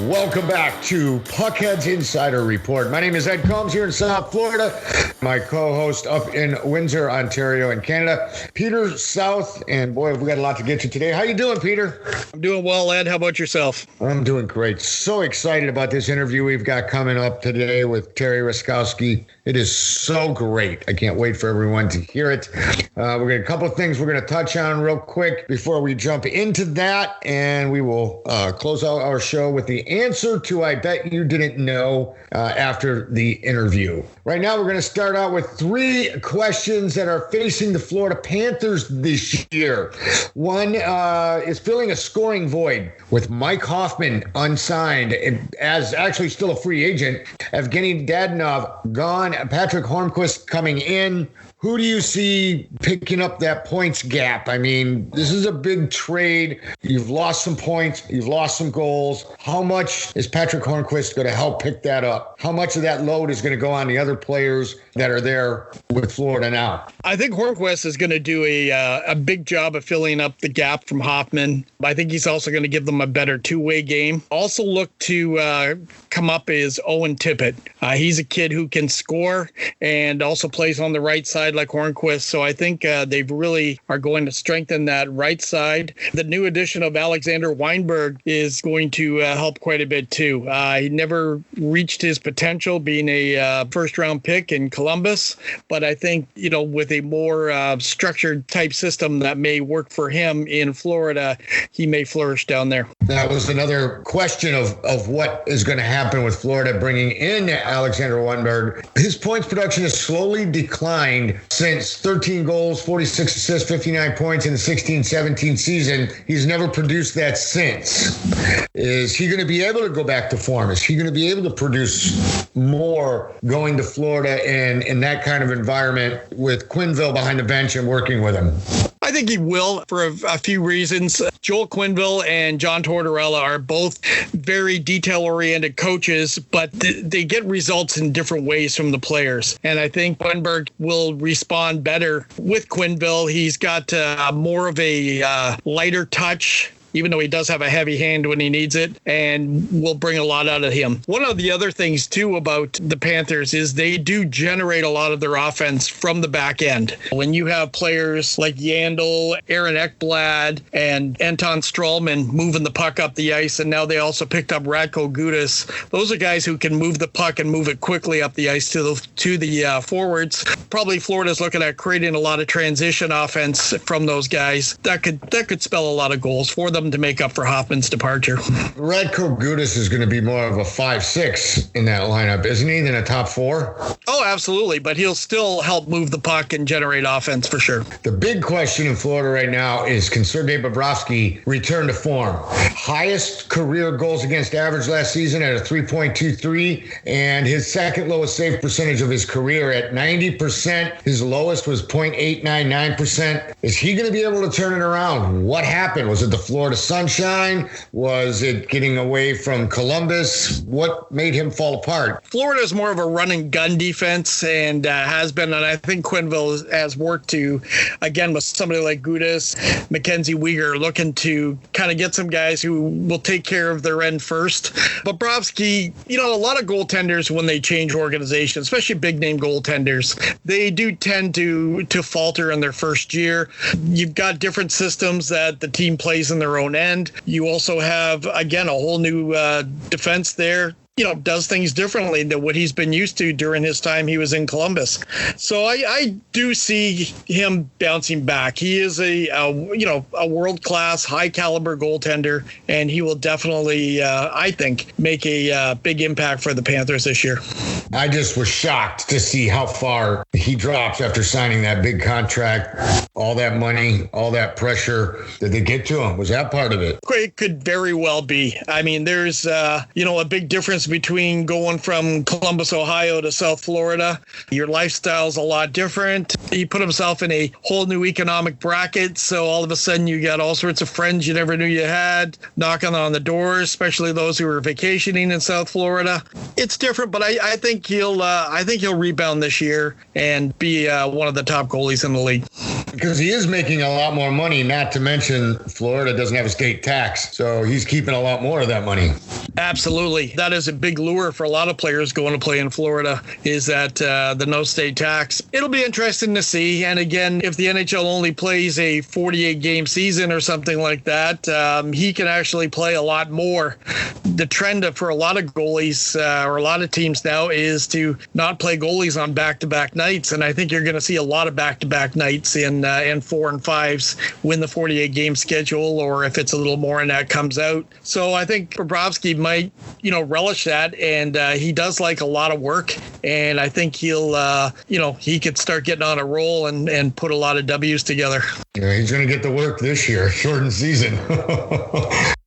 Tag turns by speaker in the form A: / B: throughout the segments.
A: Welcome back to PuckHeads Insider Report. My name is Ed Combs here in South Florida. My co-host up in Windsor, Ontario, in Canada, Peter South. And boy, we got a lot to get to today. How you doing, Peter?
B: I'm doing well, Ed. How about yourself?
A: I'm doing great. So excited about this interview we've got coming up today with Terry Ruskowski. It is so great. I can't wait for everyone to hear it. We're going to a couple of things we're going to touch on real quick before we jump into that, and we will close out our show with the answer to I Bet You Didn't Know after the interview. Right now, we're going to start out with three questions that are facing the Florida Panthers this year. One is filling a scoring void with Mike Hoffman unsigned as actually still a free agent, Evgeny Dadonov gone, Patrick Hornqvist coming in. Who do you see picking up that points gap? I mean, this is a big trade. You've lost some points. You've lost some goals. How much is Patrick Hornqvist going to help pick that up? How much of that load is going to go on the other players that are there with Florida now?
B: I think Hornqvist is going to do a big job of filling up the gap from Hoffman. I think he's also going to give them a better two-way game. Also look to come up is Owen Tippett. He's a kid who can score and also plays on the right side like Hornqvist. So I think they really are going to strengthen that right side. The new addition of Alexander Weinberg is going to help quite a bit too. He never reached his potential being a first-round pick in Columbus, but I think, with a more structured type system that may work for him in Florida, he may flourish down there.
A: That was another question of what is going to happen with Florida bringing in Alexander Weinberg. His points production has slowly declined since 13 goals, 46 assists, 59 points in the 16-17 season. He's never produced that since. Is he going to be able to go back to form? Is he going to be able to produce more going to Florida in that kind of environment with Quenneville behind the bench and working with him?
B: I think he will for a few reasons. Joel Quenneville and John Tortorella are both very detail-oriented coaches, but they get results in different ways from the players. And I think Weinberg will respond better with Quenneville. He's got more of a lighter touch, even though he does have a heavy hand when he needs it, and will bring a lot out of him. One of the other things, too, about the Panthers is they do generate a lot of their offense from the back end. When you have players like Yandel, Aaron Ekblad, and Anton Strawman moving the puck up the ice, and now they also picked up Radko Gudas, those are guys who can move the puck and move it quickly up the ice to the forwards. Probably Florida's looking at creating a lot of transition offense from those guys. That could spell a lot of goals for them to make up for Hoffman's departure.
A: Radko Gudas is going to be more of a 5-6 in that lineup, isn't he, than a top four?
B: Oh, absolutely, but he'll still help move the puck and generate offense for sure.
A: The big question in Florida right now is, can Sergei Bobrovsky return to form? Highest career goals against average last season at a 3.23, and his second lowest save percentage of his career at 90%. His lowest was 0.899%. Is he going to be able to turn it around? What happened? Was it the Florida sunshine? Was it getting away from Columbus? What made him fall apart?
B: Florida is more of a run and gun defense and has been, and I think Quenneville has worked to, again, with somebody like Gudas, Mackenzie Weegar, looking to kind of get some guys who will take care of their end first. Bobrovsky, a lot of goaltenders, when they change organizations, especially big name goaltenders, they do tend to falter in their first year. You've got different systems that the team plays in their own end. You also have, again, a whole new defense there. Does things differently than what he's been used to during his time he was in Columbus. So I do see him bouncing back. He is a world-class, high-caliber goaltender, and he will definitely, I think, make a big impact for the Panthers this year.
A: I just was shocked to see how far he drops after signing that big contract. All that money, all that pressure. Did they get to him? Was that part of it?
B: It could very well be. I mean, there's, a big difference between going from Columbus, Ohio to South Florida. Your lifestyle's a lot different. He put himself in a whole new economic bracket. So all of a sudden you got all sorts of friends you never knew you had knocking on the doors, especially those who are vacationing in South Florida. It's different, but I think he'll rebound this year and be one of the top goalies in the league.
A: Because he is making a lot more money, not to mention Florida doesn't have a state tax. So he's keeping a lot more of that money.
B: Absolutely. That is a big lure for a lot of players going to play in Florida, is that the no state tax. It'll be interesting to see. And again, if the NHL only plays a 48-game season or something like that, he can actually play a lot more. The trend for a lot of goalies or a lot of teams now is to not play goalies on back-to-back nights. And I think you're going to see a lot of back-to-back nights in 4 and 5s when the 48-game schedule, or if it's a little more and that comes out. So I think Bobrovsky might, relish that. And he does like a lot of work. And I think he'll, he could start getting on a roll and put a lot of W's together.
A: Yeah, he's going to get the work this year, shortened season.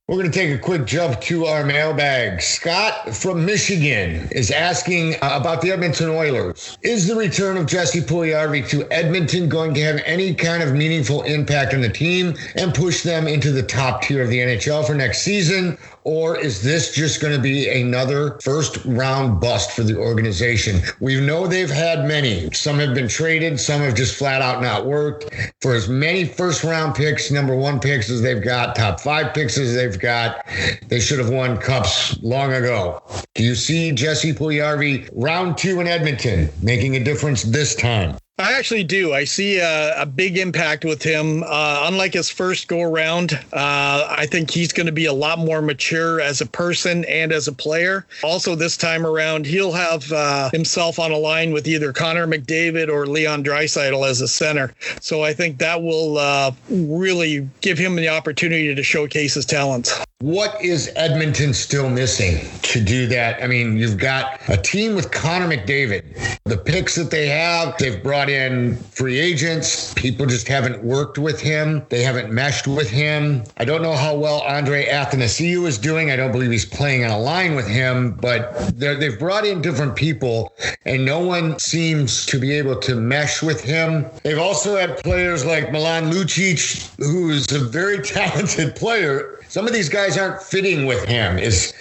A: We're going to take a quick jump to our mailbag. Scott from Michigan is asking about the Edmonton Oilers. Is the return of Jesse Puljujarvi to Edmonton going to have any kind of meaningful impact on the team and push them into the top tier of the NHL for next season? Or is this just going to be another first-round bust for the organization? We know they've had many. Some have been traded. Some have just flat out not worked. For as many first-round picks, number 1 picks as they've got, top 5 picks as they've got, they should have won cups long ago. Do you see Jesse Puljujarvi round 2 in Edmonton making a difference this time?
B: I actually do. I see a big impact with him. Unlike his first go around, I think he's going to be a lot more mature as a person and as a player. Also, this time around, he'll have himself on a line with either Connor McDavid or Leon Draisaitl as a center. So I think that will really give him the opportunity to showcase his talents.
A: What is Edmonton still missing to do that? I mean, you've got a team with Connor McDavid. The picks that they have, they've brought in free agents. People just haven't worked with him. They haven't meshed with him. I don't know how well Andre Athanasiou is doing. I don't believe he's playing on a line with him, but they've brought in different people, and no one seems to be able to mesh with him. They've also had players like Milan Lucic, who's a very talented player. Some of these guys aren't fitting with him. Is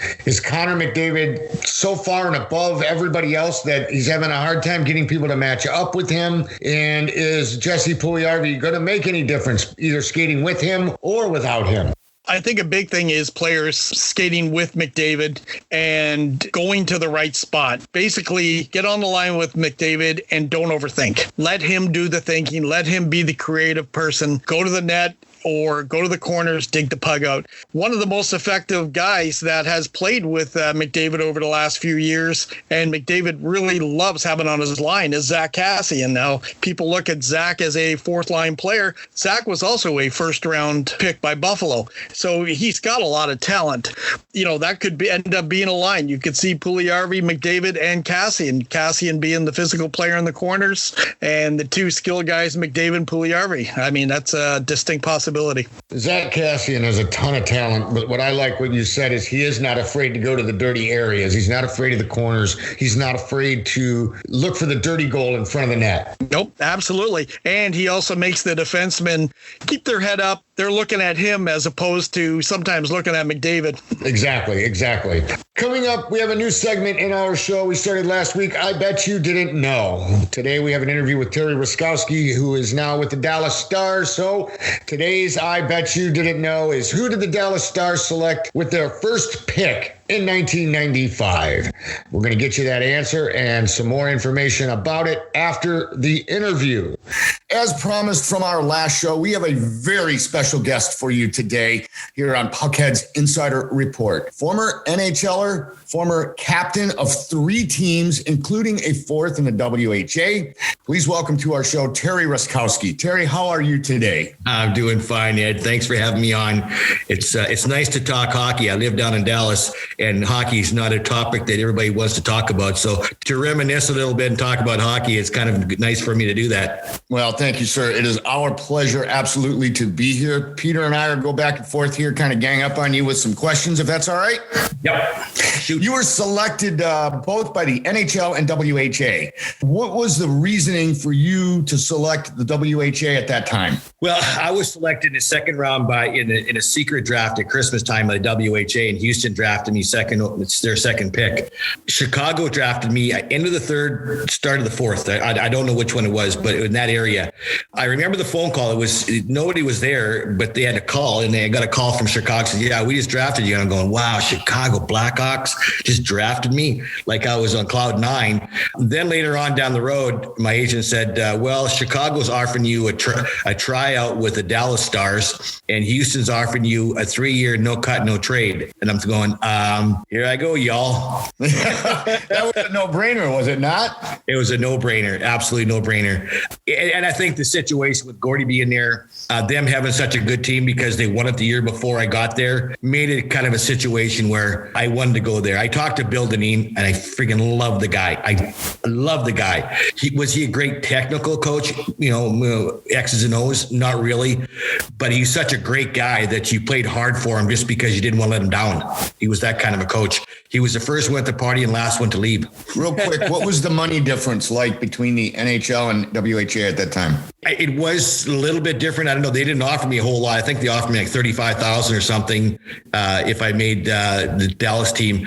A: Connor McDavid so far and above everybody else that he's having a hard time getting people to match up with him? And is Jesse Puljujarvi going to make any difference, either skating with him or without him?
B: I think a big thing is players skating with McDavid and going to the right spot. Basically, get on the line with McDavid and don't overthink. Let him do the thinking. Let him be the creative person. Go to the net or go to the corners, dig the puck out. One of the most effective guys that has played with McDavid over the last few years, and McDavid really loves having on his line, is Zach Kassian. Now, people look at Zach as a fourth-line player. Zach was also a first-round pick by Buffalo, so he's got a lot of talent. That could end up being a line. You could see Puljujarvi, McDavid, and Kassian. Kassian being the physical player in the corners, and the 2 skill guys, McDavid and Puljujarvi. I mean, that's a distinct possibility.
A: Zach Kassian has a ton of talent, but what I like what you said is he is not afraid to go to the dirty areas. He's not afraid of the corners. He's not afraid to look for the dirty goal in front of the net.
B: Nope, absolutely. And he also makes the defensemen keep their head up. They're looking at him as opposed to sometimes looking at McDavid.
A: Exactly. Coming up, we have a new segment in our show we started last week. I bet you didn't know. Today we have an interview with Terry Ruskowski, who is now with the Dallas Stars. So today's I bet you didn't know is, who did the Dallas Stars select with their first pick in 1995? We're going to get you that answer and some more information about it after the interview. As promised from our last show, we have a very special guest for you today here on PuckHeads Insider Report. Former NHLer, former captain of 3 teams, including a 4th in the WHA. Please welcome to our show, Terry Ruskowski. Terry, how are you today?
C: I'm doing fine, Ed. Thanks for having me on. It's nice to talk hockey. I live down in Dallas, and hockey is not a topic that everybody wants to talk about. So to reminisce a little bit and talk about hockey, it's kind of nice for me to do that.
A: Well, thank you, sir. It is our pleasure, absolutely, to be here. Peter and I will go back and forth here, kind of gang up on you with some questions, if that's all right.
C: Yep. Shoot.
A: You were selected both by the NHL and WHA. What was the reasoning for you to select the WHA at that time?
C: Well, I was selected in the second round in a secret draft at Christmas time by the WHA, and Houston drafted me second. It's their second pick. Chicago drafted me end of the 3rd, start of the 4th. I don't know which one it was, but in that area. I remember the phone call. Nobody was there, but they had a call, and I got a call call from Chicago. Said, yeah, we just drafted you. And I'm going, wow, Chicago Blackhawks just drafted me like I was on cloud nine. Then later on down the road, my agent said, well, Chicago's offering you a tryout with the Dallas Stars, and Houston's offering you a 3-year no cut, no trade. And I'm going, here I go, y'all.
A: That was a no-brainer, was it not?
C: It was a no-brainer, absolutely no-brainer. And I think the situation with Gordy being there, them having such a good team because they won it the year before I got there, made it kind of a situation where I wanted to go there. I talked to Bill Dineen, and I freaking love the guy. I love the guy. Was he a great technical coach? X's and O's? Not really. But he's such a great guy that you played hard for him just because you didn't want to let him down. He was that kind of a coach. He was the first one at the party and last one to leave.
A: Real quick, what was the money difference like between the NHL and WHA at that time?
C: It was a little bit different. I don't know. They didn't offer me a whole lot. I think they offered me like $35,000 or something if I made the Dallas team.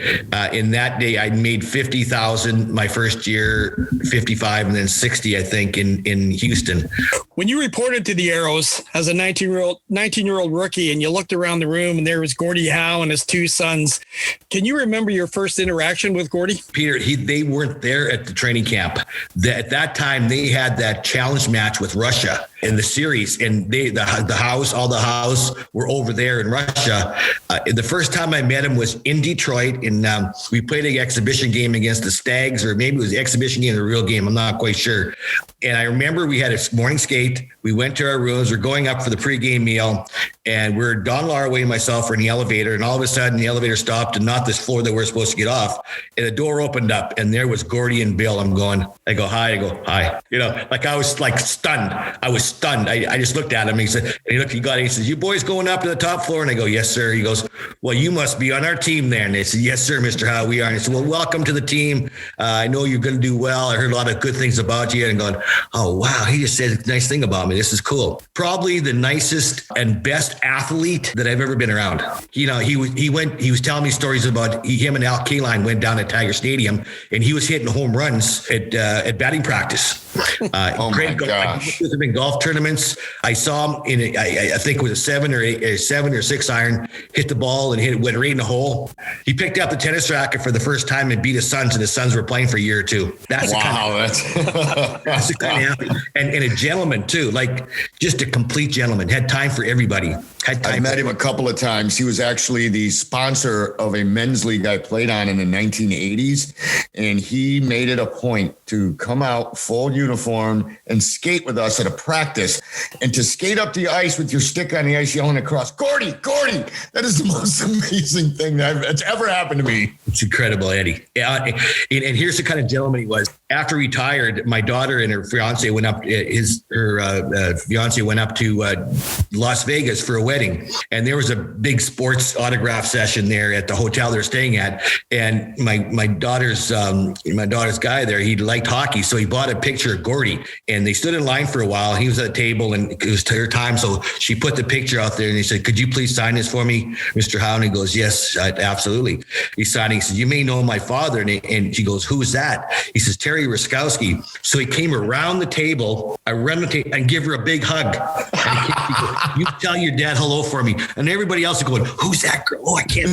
C: In that day, I made $50,000 my first year, 55, and then 60, I think, in Houston.
B: When you reported to the Arrows as a 19-year-old rookie, and you looked around the room, and there was Gordie Howe and his two sons, can you remember your first interaction with Gordie?
C: Peter, they weren't there at the training camp. At that time, they had that challenge match with Russia in the series, and all the House were over there in Russia. The first time I met him was in Detroit, and we played an exhibition game against the Stags, or maybe it was the exhibition game or the real game. I'm not quite sure. And I remember we had a morning skate. We went to our rooms. We're going up for the pregame meal, and Don Laraway and myself were in the elevator, and all of a sudden the elevator stopped, and not this floor that we're supposed to get off. And the door opened up, and there was Gordie and Bill. I go, hi. Like I was like stunned. I was stunned. I just looked at him. He said, he says, you boys going up to the top floor? And I go, yes, sir. He goes, well, you must be on our team there. And they said, yes, sir, Mr. Howe, we are. And I said, well, welcome to the team. I know you're going to do well. I heard a lot of good things about you. And going, oh, wow, he just said a nice thing about me. This is cool. Probably the nicest and best athlete that I've ever been around. He was telling me stories about him and Al Kaline went down at Tiger Stadium, and he was hitting home runs at batting practice.
A: Oh my gosh.
C: In golf tournaments, I saw him in I think it was a 7 or 6 iron, hit the ball and went right in the hole. He picked up the tennis racket for the first time and beat his sons, and his sons were playing for a year or two. That's the kind of and a gentleman too, like just a complete gentleman. Had time for everybody.
A: I met him a couple of times. He was actually the sponsor of a men's league I played on in the 1980s. And he made it a point to come out full uniform and skate with us at a practice, and to skate up the ice with your stick on the ice, yelling across, Gordie. That is the most amazing thing that's ever happened to me.
C: It's incredible, Eddie. Yeah, and here's the kind of gentleman he was. After he retired, my daughter and her fiance went up. Her fiance went up to Las Vegas for a wedding, and there was a big sports autograph session there at the hotel they're staying at. And my daughter's guy there, he liked hockey, so he bought a picture of Gordie. And they stood in line for a while. He was at a table, and it was her time, so she put the picture out there, and he said, "Could you please sign this for me, Mr. Howe?" And he goes, "Yes, absolutely." He's signing. He said, "You may know my father." And she goes, "Who's that?" He says, "Terry Ruskowski." So he came around the table, and give her a big hug. And he goes, "You tell your dad hello for me." And everybody else is going, "Who's that girl? Oh, I can't."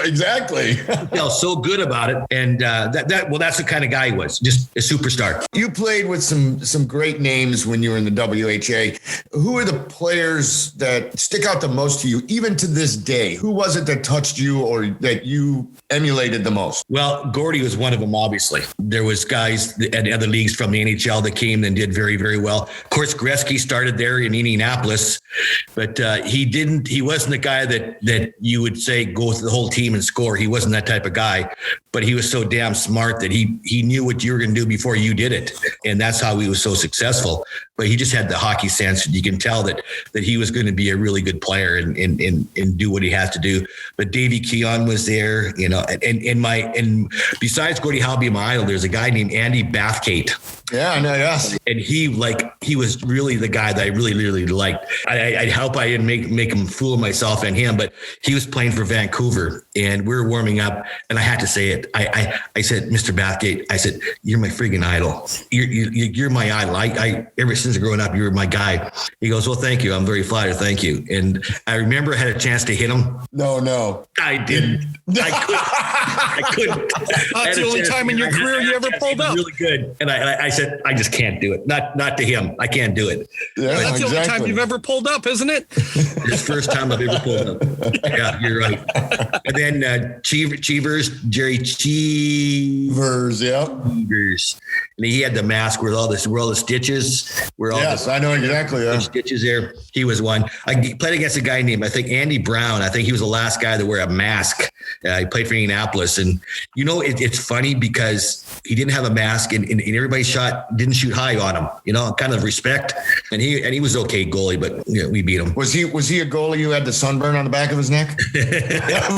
A: Exactly.
C: He felt so good about it. And that's the kind of guy he was, just a superstar.
A: You played with some great names when you were in the WHA. Who are the players that stick out the most to you, even to this day? Who was it that touched you or that you emulated the most?
C: Well, Gordie was one of them, obviously. There was guys at other leagues from the NHL that came and did very, very well. Of course, Gretzky started there in Indianapolis, but he wasn't the guy that you would say go with the whole team and score. He wasn't that type of guy, but he was so damn smart that he knew what you were going to do before you did it. And that's how he was so successful. But he just had the hockey sense. You can tell that he was going to be a really good player and do what he has to do. But Davey Keon was there, and besides Gordie Howe being my idol, there's a guy named Andy Bathgate.
A: Yeah, I know. Yes.
C: And he was really the guy that I really, really liked. I hope I didn't make him fool myself and him, but he was playing for Vancouver, and we were warming up, and I had to say it. I said, Mr. Bathgate, I said, you're my friggin' idol. You're my idol. I ever since growing up, you were my guy. He goes, well, thank you. I'm very flattered. Thank you. And I remember I had a chance to hit him.
A: No.
C: I didn't. I couldn't.
B: That's the only time in your career you ever pulled up.
C: Really good. And I said, I just can't do it. Not to him. I can't do it.
A: Yeah,
B: that's the only time you've ever pulled up, isn't it?
C: It's the first time I've ever pulled up. Yeah, you're right. And then Cheevers, Jerry Cheevers.
A: Cheevers.
C: And he had the mask where all the stitches.
A: I know exactly. Yeah.
C: Stitches there. He was one. I played against a guy named, I think, Andy Brown. I think he was the last guy to wear a mask. He played for Indianapolis. And, it's funny because he didn't have a mask and everybody didn't shoot high on him, kind of respect. And he was okay goalie, but we beat him.
A: Was he a goalie who had the sunburn on the back of his neck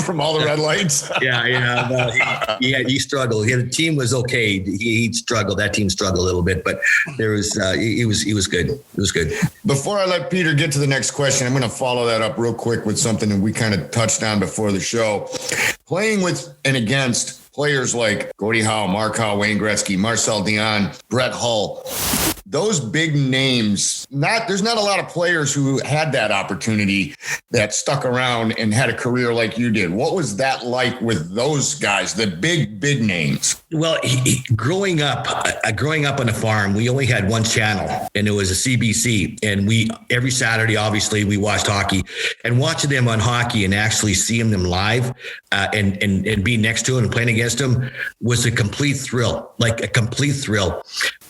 A: from all the red lights?
C: Yeah. He struggled. The team was okay. He struggled. That team struggled a little bit, but there was, it was good. It was good.
A: Before I let Peter get to the next question, I'm going to follow that up real quick with something that we kind of touched on before the show. Playing with and against players like WHA Hall, Mark Howe, Wayne Gretzky, Marcel Dion, Brett Hull. Those big names, there's not a lot of players who had that opportunity that stuck around and had a career like you did. What was that like with those guys, the big names?
C: Well, growing up on a farm, we only had one channel, and it was a CBC. And every Saturday, obviously, we watched hockey. And watching them on hockey and actually seeing them live and being next to them and playing against them was a complete thrill, like a complete thrill.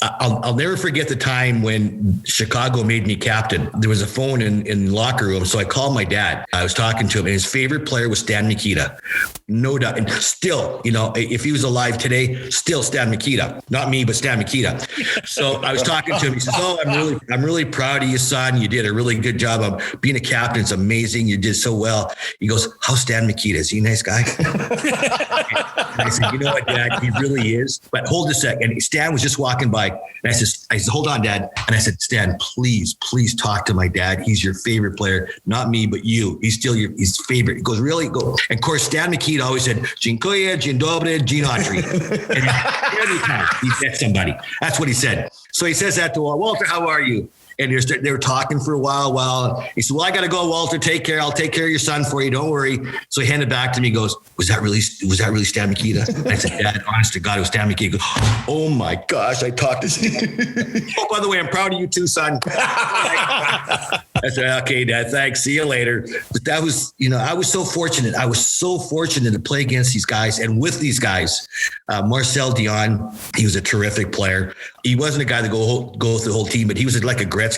C: I'll never forget the time when Chicago made me captain. There was a phone in the locker room, so I called my dad. I was talking to him, and his favorite player was Stan Mikita. No doubt. And still, if he was alive today, still Stan Mikita. Not me, but Stan Mikita. So I was talking to him. He says, I'm really proud of you, son. You did a really good job of being a captain. It's amazing. You did so well. He goes, how's Stan Mikita? Is he a nice guy? And I said, you know what, Dad? He really is. But hold a second. And Stan was just walking by. And I said, hold on, Dad. And I said, Stan, please talk to my dad. He's your favorite player, not me, but you. He's still his favorite. He goes, really? Go. And of course, Stan Mikita always said, Dziękuję, dzień dobry, dzień dobry. And every time he met somebody, that's what he said. So he says that to Walter, how are you? And they were talking for a while. He said, well, I got to go, Walter. Take care. I'll take care of your son for you. Don't worry. So he handed it back to me. He goes, was that really Stan Mikita? And I said, Dad, honest to God, it was Stan Mikita. He goes, oh my gosh, I talked to Oh, by the way, I'm proud of you too, son. I said, okay, Dad, thanks. See you later. But that was, I was so fortunate. I was so fortunate to play against these guys and with these guys. Marcel Dion, he was a terrific player. He wasn't a guy to go through the whole team, but he was like a Gretzky.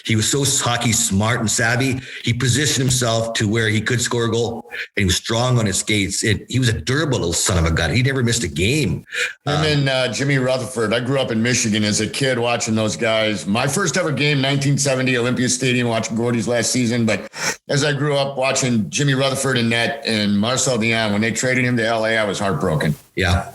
C: He was so hockey smart and savvy. He positioned himself to where he could score a goal, and he was strong on his skates. He was a durable little son of a gun. He never missed a game.
A: Him and Jimmy Rutherford. I grew up in Michigan as a kid watching those guys. My first ever game, 1970, Olympia Stadium, watching Gordy's last season. But as I grew up watching Jimmy Rutherford in net and Marcel Dion, when they traded him to LA, I was heartbroken.
C: Yeah.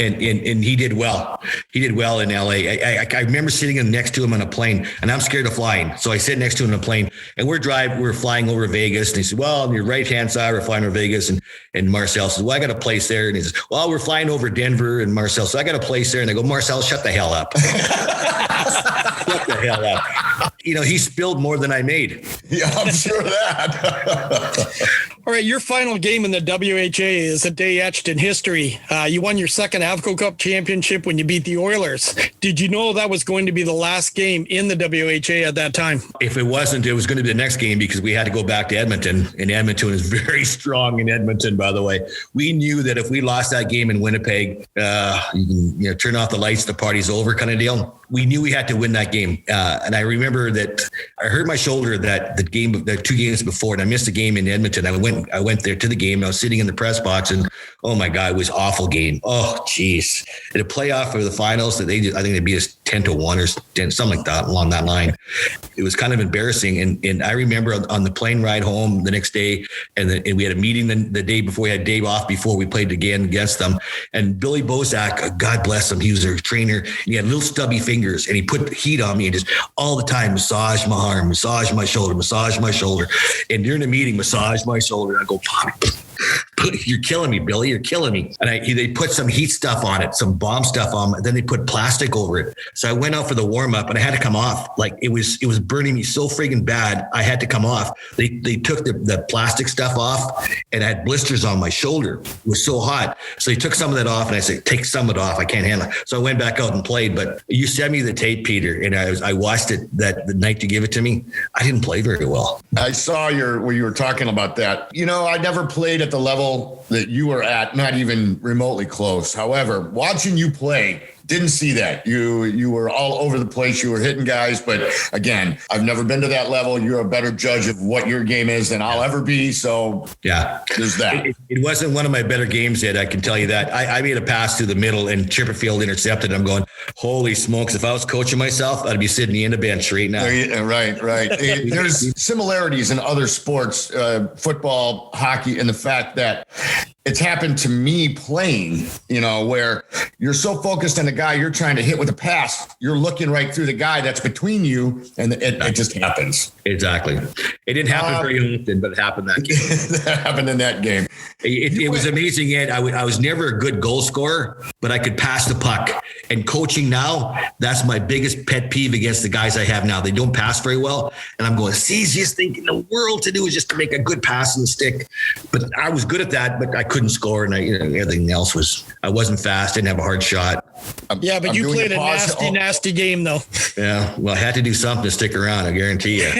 C: And he did well. He did well in LA. I remember sitting next to him on a plane, and I'm scared of flying. So I sit next to him on a plane, and we're flying over Vegas. And he said, well, on your right-hand side, we're flying over Vegas. And Marcel says, well, I got a place there. And he says, well, we're flying over Denver. And Marcel says, I got a place there. And I go, Marcel, shut the hell up. Shut the hell up. He spilled more than I made.
A: Yeah, I'm sure of that.
B: All right, your final game in the WHA is a day etched in history. You won your second Avco Cup championship when you beat the Oilers. Did you know that was going to be the last game in the WHA at that time?
C: If it wasn't, it was going to be the next game because we had to go back to Edmonton. And Edmonton is very strong in Edmonton, by the way. We knew that if we lost that game in Winnipeg, you can turn off the lights, the party's over kind of deal. We knew we had to win that game. And I remember that I hurt my shoulder the 2 games before, and I missed a game in Edmonton. I went there to the game. And I was sitting in the press box, and oh my God, it was an awful game. Oh, geez. In a playoff for the finals, I think they beat us 10-1 or 10, something like that along that line. It was kind of embarrassing. And I remember on the plane ride home the next day, and we had a meeting the day before. We had a day off before we played again against them. And Billy Bozak, God bless him, he was their trainer. And he had little stubby fingers, and he put heat on me and just all the time massage my arm, massage my shoulder. And during the meeting, massage my shoulder. I go, pop. you're killing me, Billy. You're killing me. And they put some heat stuff on it, some bomb stuff on it. Then they put plastic over it. So I went out for the warm up and I had to come off. Like it was burning me so friggin' bad. I had to come off. They took the plastic stuff off and I had blisters on my shoulder. It was so hot. So they took some of that off and I said, take some of it off. I can't handle it. So I went back out and played, but you sent me the tape, Peter, and I watched it the night you give it to me. I didn't play very well.
A: I saw where you were talking about that. I never played at the level that you were at, not even remotely close. However, watching you play, didn't see that. You were all over the place. You were hitting guys. But again, I've never been to that level. You're a better judge of what your game is than I'll ever be. So
C: yeah,
A: there's that.
C: It wasn't one of my better games yet. I can tell you that. I made a pass through the middle and Chipperfield intercepted. I'm going, holy smokes. If I was coaching myself, I'd be sitting in the bench right now.
A: Right. There's similarities in other sports, football, hockey, and the fact that it's happened to me playing, where you're so focused on the guy you're trying to hit with a pass, you're looking right through the guy that's between you, and it just happens.
C: Exactly. It didn't happen very often, but it happened that game.
A: That happened in that game.
C: It was amazing, Ed. I was never a good goal scorer, but I could pass the puck. And coaching now, that's my biggest pet peeve against the guys I have now. They don't pass very well. And I'm going, it's the easiest thing in the world to do is just to make a good pass in the stick. But I was good at that, but I couldn't score. And everything else I wasn't fast, didn't have a hard shot.
B: But you played a nasty game though.
C: Yeah. Well, I had to do something to stick around. I guarantee you.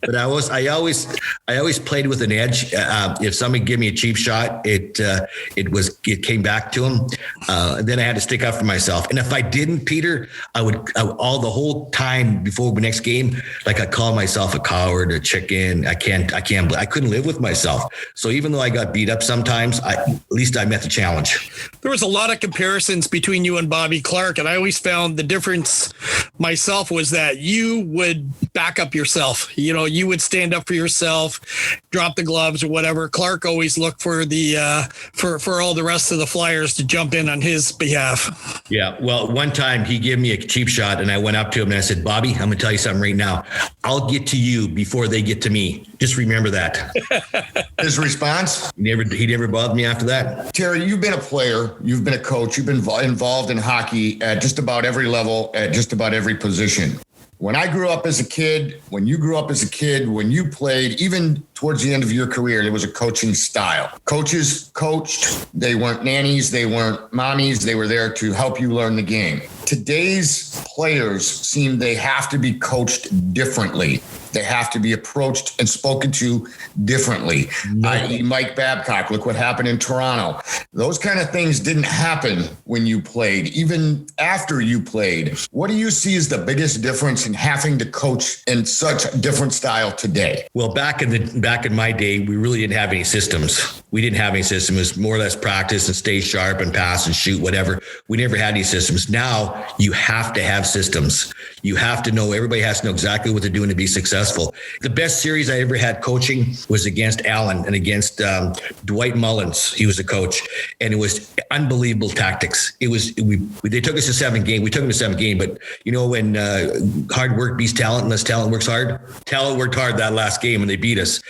C: But I always played with an edge. If somebody gave me a cheap shot, it came back to him. Then I had to stick up for myself. And if I didn't, Peter, I would all the whole time before the next game, like I call myself a coward, a chicken. I couldn't live with myself. So even though I got beat up sometimes, at least I met the challenge.
B: There was a lot of comparisons between you and Bobby Clark, and I always found the difference myself was that you would back up yourself. You would stand up for yourself, drop the gloves or whatever. Clark always looked for the for all the rest of the Flyers to jump in on his behalf.
C: Yeah. Well, one time he gave me a cheap shot and I went up to him and I said, Bobby, I'm going to tell you something right now. I'll get to you before they get to me. Just remember that.
A: His response?
C: He never bothered me after that.
A: Terry, you've been a player, you've been a coach, you've been involved in hockey at just about every level, at just about every position. When I grew up as a kid, when you grew up as a kid, when you played, even towards the end of your career, there was a coaching style. Coaches coached. They weren't nannies. They weren't mommies. They were there to help you learn the game. Today's players seem they have to be coached differently. They have to be approached and spoken to differently. I.e. Mike Babcock, look what happened in Toronto. Those kind of things didn't happen when you played, even after you played. What do you see as the biggest difference in having to coach in such a different style today?
C: Well, back in my day, we really didn't have any systems. We didn't have any systems. It was more or less practice and stay sharp and pass and shoot, whatever. We never had any systems. Now you have to have systems. You have to know, everybody has to know exactly what they're doing to be successful. The best series I ever had coaching was against Allen and against Dwight Mullins. He was a coach, and it was unbelievable tactics. It was, they took us to 7 games. We took them to 7 games, but when hard work beats talent, unless talent works hard, talent worked hard that last game and they beat us.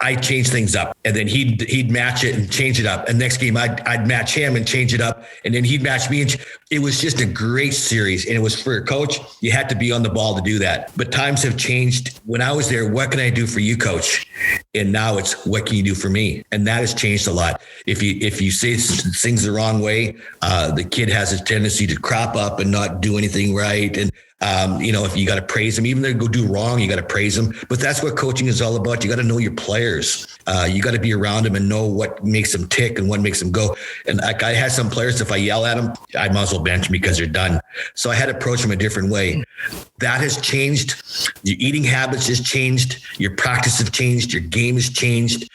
C: I changed things up, and then he'd match it and change it up. And next game I'd match him and change it up, and then he'd match me. And it was just a great series, and it was for a coach. You had to be on the ball to do that. But times have changed. When I was there, what can I do for you, coach? And now it's, what can you do for me? And that has changed a lot. If you say things the wrong way, the kid has a tendency to crop up and not do anything right. And if you got to praise them, even if they go do wrong, you got to praise them. But that's what coaching is all about. You got to know your players. You got to be around them and know what makes them tick and what makes them go. And I had some players, if I yell at them, I might as well bench them because they're done. So I had to approach them a different way. That has changed. Your eating habits has changed. Your practice has changed. Your game has changed.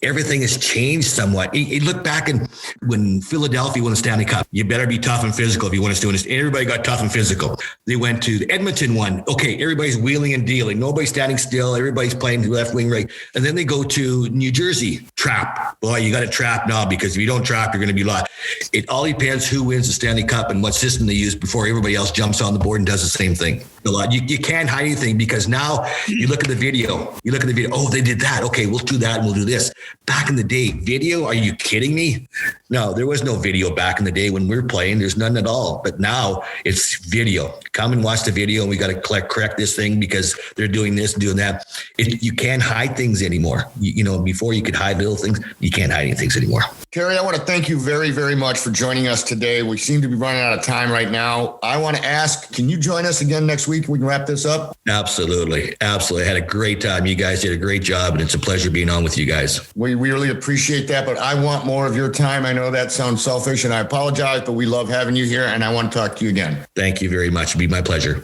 C: Everything has changed somewhat. You look back and when Philadelphia won the Stanley Cup, you better be tough and physical if you want to do this. Everybody got tough and physical. They went to the Edmonton one. Okay, everybody's wheeling and dealing. Nobody's standing still. Everybody's playing left wing, right. And then they go to New Jersey. Trap. Boy, you got to trap now, because if you don't trap, you're going to be lost. It all depends who wins the Stanley Cup and what system they use before everybody else jumps on the board and does the same thing. You can't hide anything, because now you look at the video. Oh, they did that. Okay, we'll do that and we'll do this. Back in the day, video? Are you kidding me? No, there was no video back in the day when we were playing. There's none at all. But now it's video. Come and watch the video, and we got to correct this thing because they're doing this, doing that. You can't hide things anymore. Before you could hide little things, you can't hide any things anymore.
A: Terry, I want to thank you very, very much for joining us today. We seem to be running out of time right now. I want to ask, can you join us again next week? We can wrap this up.
C: Absolutely. Absolutely. I had a great time. You guys did a great job, and it's a pleasure being on with you guys.
A: We really appreciate that, but I want more of your time. I know that sounds selfish, and I apologize, but we love having you here, and I want to talk to you again.
C: Thank you very much. It'd be my pleasure.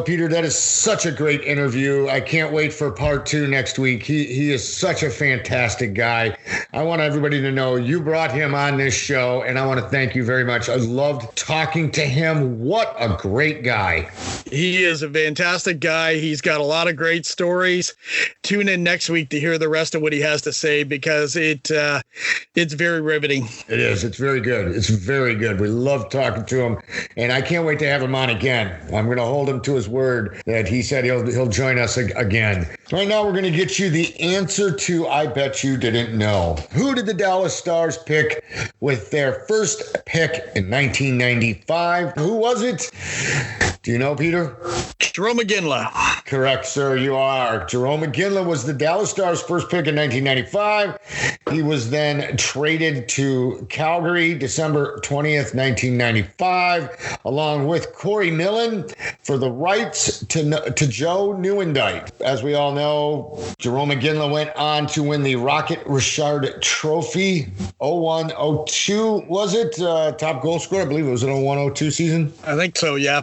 A: Peter, that is such a great interview. I can't wait for part 2 next week. He is such a fantastic guy. I want everybody to know you brought him on this show, and I want to thank you very much. I loved talking to him. What a great guy.
B: He is a fantastic guy. He's got a lot of great stories. Tune in next week to hear the rest of what he has to say because it's very riveting.
A: It is. It's very good. It's very good. We love talking to him, and I can't wait to have him on again. I'm going to hold him to his word that he said he'll join us again. Right now, we're going to get you the answer to I Bet You Didn't Know. Who did the Dallas Stars pick with their first pick in 1995? Who was it? Do you know, Peter?
B: Jerome McGinley.
A: Correct, sir. You are. Jerome McGinley was the Dallas Stars' first pick in 1995. He was then traded to Calgary December 20th, 1995, along with Corey Millen for the rights to Joe Nieuwendyk. As we all know, Jerome McGinley went on to win the Rocket Richard Trophy 01-02, was it? Top goal scorer? I believe it was an 01-02 season.
B: I think so, yeah.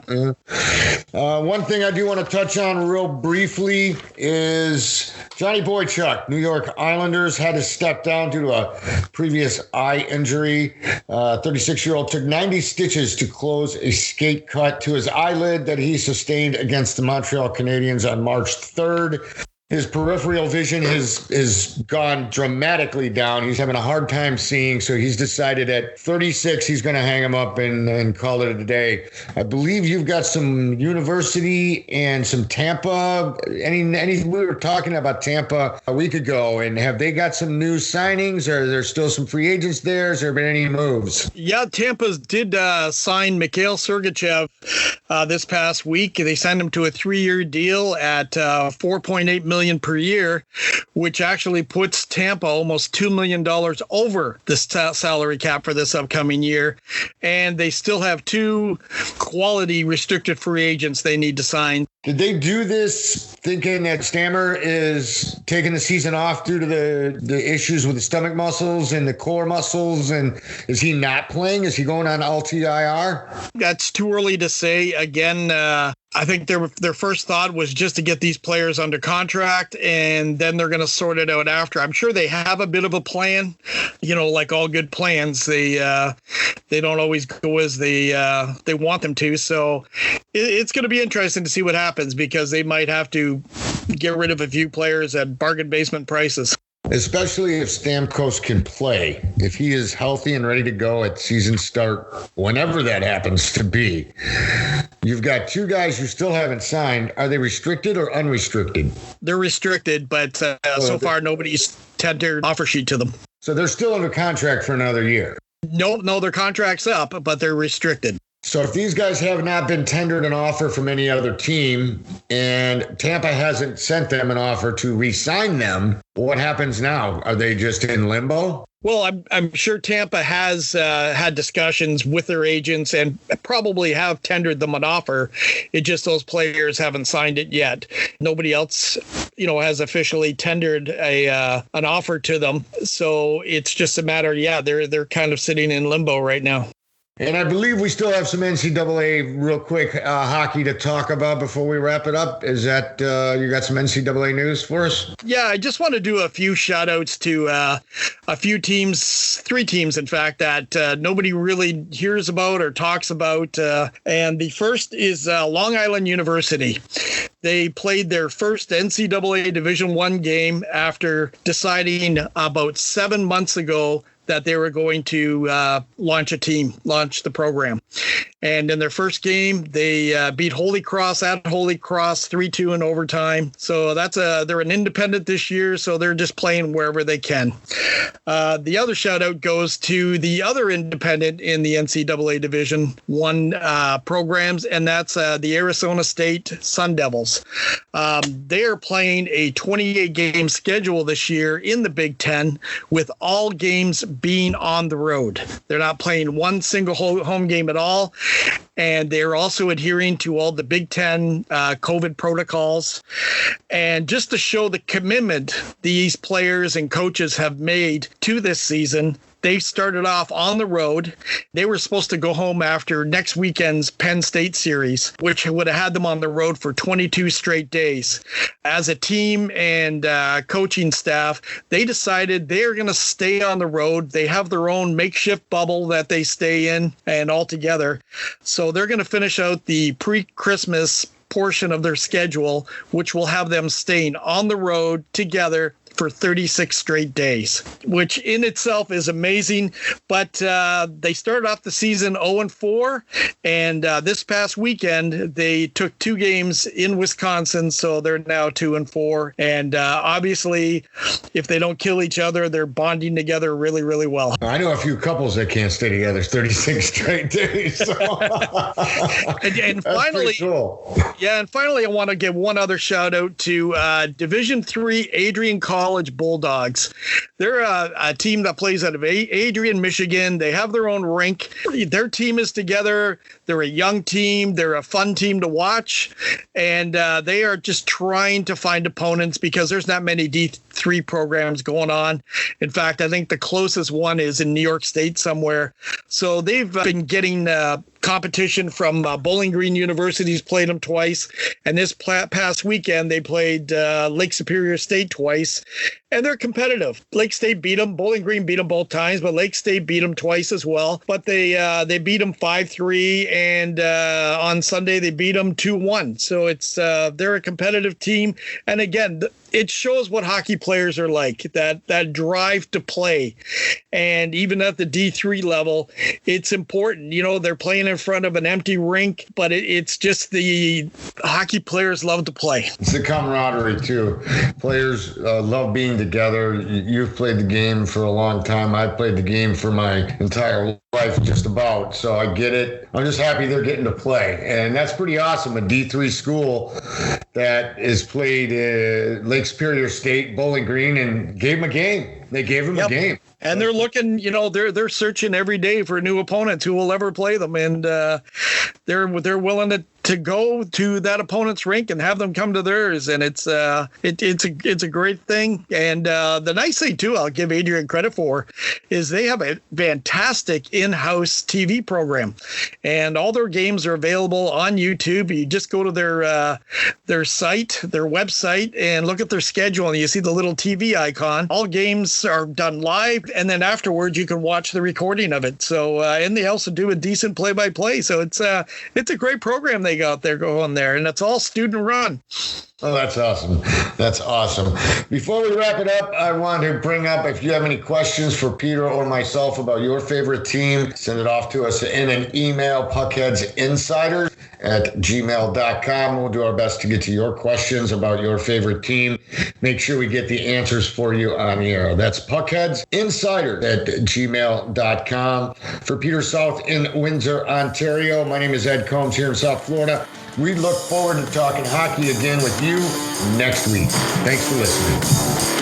A: One thing I do want to touch on real briefly is Johnny Boychuk. New York Islanders had to step down due to a previous eye injury. 36-year-old took 90 stitches to close a skate cut to his eyelid that he sustained against the Montreal Canadiens on March 3rd. His peripheral vision has gone dramatically down. He's having a hard time seeing, so he's decided at 36 he's going to hang him up and call it a day. I believe you've got some University and some Tampa. We were talking about Tampa a week ago, and have they got some new signings? Or are there still some free agents there? Has there been any moves?
B: Yeah, Tampa did sign Mikhail Sergachev this past week. They signed him to a 3-year deal at $4.8 million per year, which actually puts Tampa almost $2 million over the salary cap for this upcoming year. And they still have 2 quality restricted free agents they need to sign.
A: Did they do this thinking that Stammer is taking the season off due to the issues with the stomach muscles and the core muscles? And is he not playing? Is he going on LTIR?
B: That's too early to say. Again, I think their first thought was just to get these players under contract, and then they're going to sort it out after. I'm sure they have a bit of a plan. Like all good plans, they don't always go as they want them to. So it's going to be interesting to see what happens because they might have to get rid of a few players at bargain basement prices.
A: Especially if Stamkos can play. If he is healthy and ready to go at season start, whenever that happens to be. You've got 2 guys who still haven't signed. Are they restricted or unrestricted?
B: They're restricted, but so far nobody's tendered offer sheet to them.
A: So they're still under contract for another year?
B: No, their contract's up, but they're restricted.
A: So if these guys have not been tendered an offer from any other team and Tampa hasn't sent them an offer to re-sign them, what happens now? Are they just in limbo?
B: Well, I'm sure Tampa has had discussions with their agents and probably have tendered them an offer. It just those players haven't signed it yet. Nobody else, has officially tendered an offer to them. So it's just a matter. Yeah, they're kind of sitting in limbo right now.
A: And I believe we still have some NCAA real quick hockey to talk about before we wrap it up. Is that you got some NCAA news for us?
B: Yeah, I just want to do a few shout outs to a few teams, 3 teams, in fact, that nobody really hears about or talks about. And the first is Long Island University. They played their first NCAA Division I game after deciding about 7 months ago that they were going to launch the program. And in their first game, they beat Holy Cross at Holy Cross 3-2 in overtime. So they're an independent this year, so they're just playing wherever they can. The other shout out goes to the other independent in the NCAA Division I programs, and that's the Arizona State Sun Devils. They are playing a 28-game schedule this year in the Big Ten, with all games being on the road. They're not playing one single home game at all. And they're also adhering to all the Big Ten COVID protocols. And just to show the commitment these players and coaches have made to this season, they started off on the road. They were supposed to go home after next weekend's Penn State series, which would have had them on the road for 22 straight days. As a team and coaching staff, they decided they're going to stay on the road. They have their own makeshift bubble that they stay in and all together. So they're going to finish out the pre-Christmas portion of their schedule, which will have them staying on the road together for 36 straight days, which in itself is amazing. But they started off the season 0-4, and this past weekend they took 2 games in Wisconsin, so they're now 2-4. And obviously, if they don't kill each other, they're bonding together really, really well.
A: I know a few couples that can't stay together 36 straight days. So.
B: and finally,
A: cool.
B: Yeah, and finally, I want to give one other shout out to Division III Adrian College Bulldogs. They're a team that plays out of Adrian, Michigan. They have their own rink. Their team is together. They're a young team. They're a fun team to watch. And they are just trying to find opponents because there's not many D3 programs going on. In fact, I think the closest one is in New York State somewhere. So they've been getting competition from Bowling Green University's played them twice. And this past weekend, they played Lake Superior State twice. And they're competitive. Lake State beat them. Bowling Green beat them both times, but Lake State beat them twice as well. But they beat them 5-3, and on Sunday they beat them 2-1. So it's they're a competitive team. And again, it shows what hockey players are like, that drive to play. And even at the D3 level, it's important. You know, they're playing in front of an empty rink, but it's just the hockey players love to play.
A: It's the camaraderie, too. Players love being together. You've played the game for a long time. I've played the game for my entire life, just about. So I get it. I'm just happy they're getting to play. And that's pretty awesome. A D3 school that is played Lake Superior State, Bowling Green, and gave them a game. They gave them a game.
B: And they're looking, you know, they're searching every day for new opponents who will ever play them, and they're willing to go to that opponent's rink and have them come to theirs, and it's a great thing. And the nice thing too, I'll give Adrian credit for, is they have a fantastic in-house TV program, and all their games are available on YouTube. You just go to their site, their website, and look at their schedule, and you see the little TV icon. All games are done live, and then afterwards you can watch the recording of it. So and they also do a decent play-by-play. So it's a great program they got there going there, and it's all student run.
A: Oh, that's awesome. That's awesome. Before we wrap it up, I want to bring up, if you have any questions for Peter or myself about your favorite team, send it off to us in an email, puckheadsinsiders@gmail.com. We'll do our best to get to your questions about your favorite team. Make sure we get the answers for you on the air. That's puckheadsinsiders@gmail.com. For Peter South in Windsor, Ontario, my name is Ed Combs here in South Florida. We look forward to talking hockey again with you next week. Thanks for listening.